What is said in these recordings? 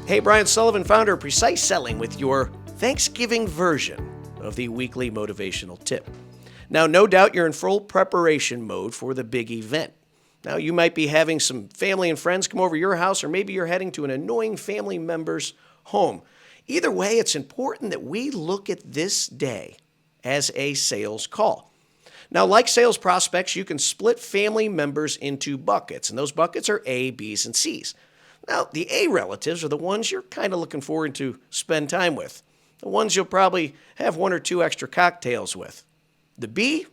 Hey, Brian Sullivan, founder of Precise Selling, with your Thanksgiving version of the weekly motivational tip. Now, no doubt you're in full preparation mode for the big event. Now, you might be having some family and friends come over your house, or maybe you're heading to an annoying family member's home. Either way, it's important that we look at this day as a sales call. Now, like sales prospects, you can split family members into buckets, and those buckets are A, B's, and C's. Now, the A relatives are the ones you're kind of looking forward to spend time with, the ones you'll probably have one or two extra cocktails with. The B,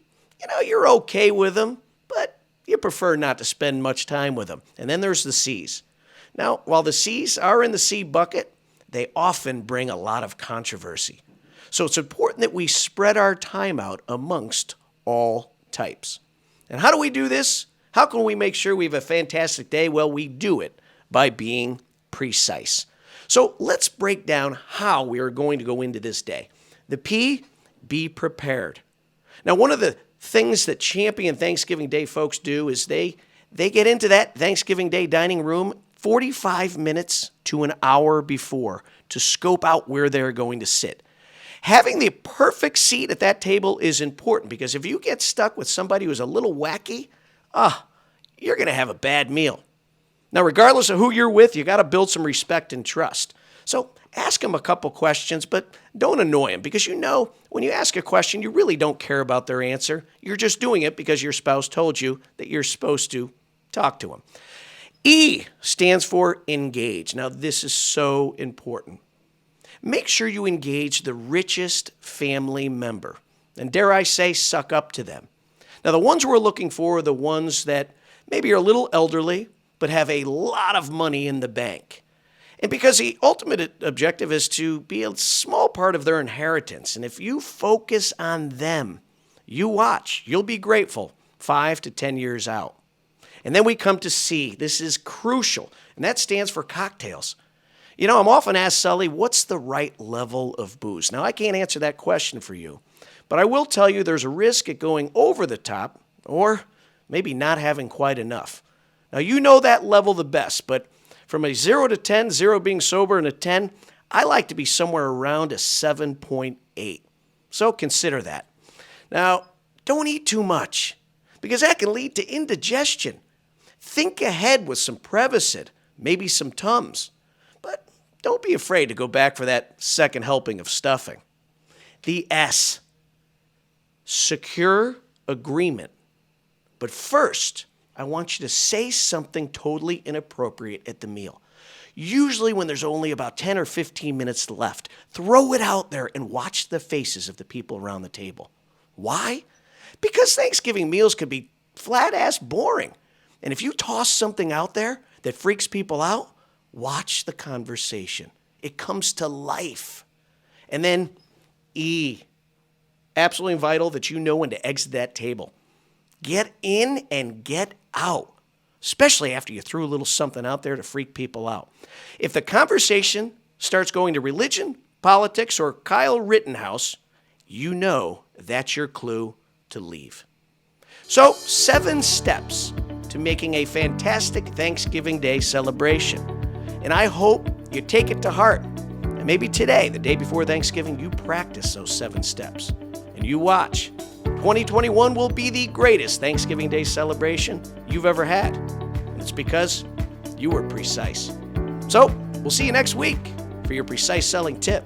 you're okay with them, but you prefer not to spend much time with them. And then there's the C's. Now, while the C's are in the C bucket, they often bring a lot of controversy. So it's important that we spread our time out amongst all types. And how do we do this? How can we make sure we have a fantastic day? Well, we do it by being precise. So let's break down how we are going to go into this day. The P, be prepared. Now, one of the things that champion Thanksgiving Day folks do is they get into that Thanksgiving Day dining room 45 minutes to an hour before to scope out where they're going to sit. Having the perfect seat at that table is important, because if you get stuck with somebody who's a little wacky, you're going to have a bad meal. Now, regardless of who you're with, you got to build some respect and trust. So ask them a couple questions, but don't annoy them, because when you ask a question, you really don't care about their answer. You're just doing it because your spouse told you that you're supposed to talk to them. E stands for engage. Now, this is so important. Make sure you engage the richest family member, and dare I say, suck up to them. Now, the ones we're looking for are the ones that maybe are a little elderly, but have a lot of money in the bank. And because the ultimate objective is to be a small part of their inheritance. And if you focus on them, you watch, you'll be grateful 5 to 10 years out. And then we come to C. This is crucial, and that stands for cocktails. I'm often asked, Sully, what's the right level of booze? Now, I can't answer that question for you, but I will tell you there's a risk at going over the top, or maybe not having quite enough. Now, you know that level the best, but from a 0 to 10, 0 being sober and a 10, I like to be somewhere around a 7.8. So consider that. Now, don't eat too much, because that can lead to indigestion. Think ahead with some Prevacid, maybe some Tums. But don't be afraid to go back for that second helping of stuffing. The S, secure agreement. But first, I want you to say something totally inappropriate at the meal. Usually when there's only about 10 or 15 minutes left, throw it out there and watch the faces of the people around the table. Why? Because Thanksgiving meals can be flat-ass boring. And if you toss something out there that freaks people out, watch the conversation. It comes to life. And then E, absolutely vital that you know when to exit that table. Get in and get out, especially after you threw a little something out there to freak people out. If the conversation starts going to religion, politics, or Kyle Rittenhouse, you know that's your clue to leave. So, 7 steps to making a fantastic Thanksgiving Day celebration. And I hope you take it to heart. And maybe today, the day before Thanksgiving, you practice those 7 steps. And you watch. 2021 will be the greatest Thanksgiving Day celebration you've ever had. And it's because you were precise. So, we'll see you next week for your precise selling tip.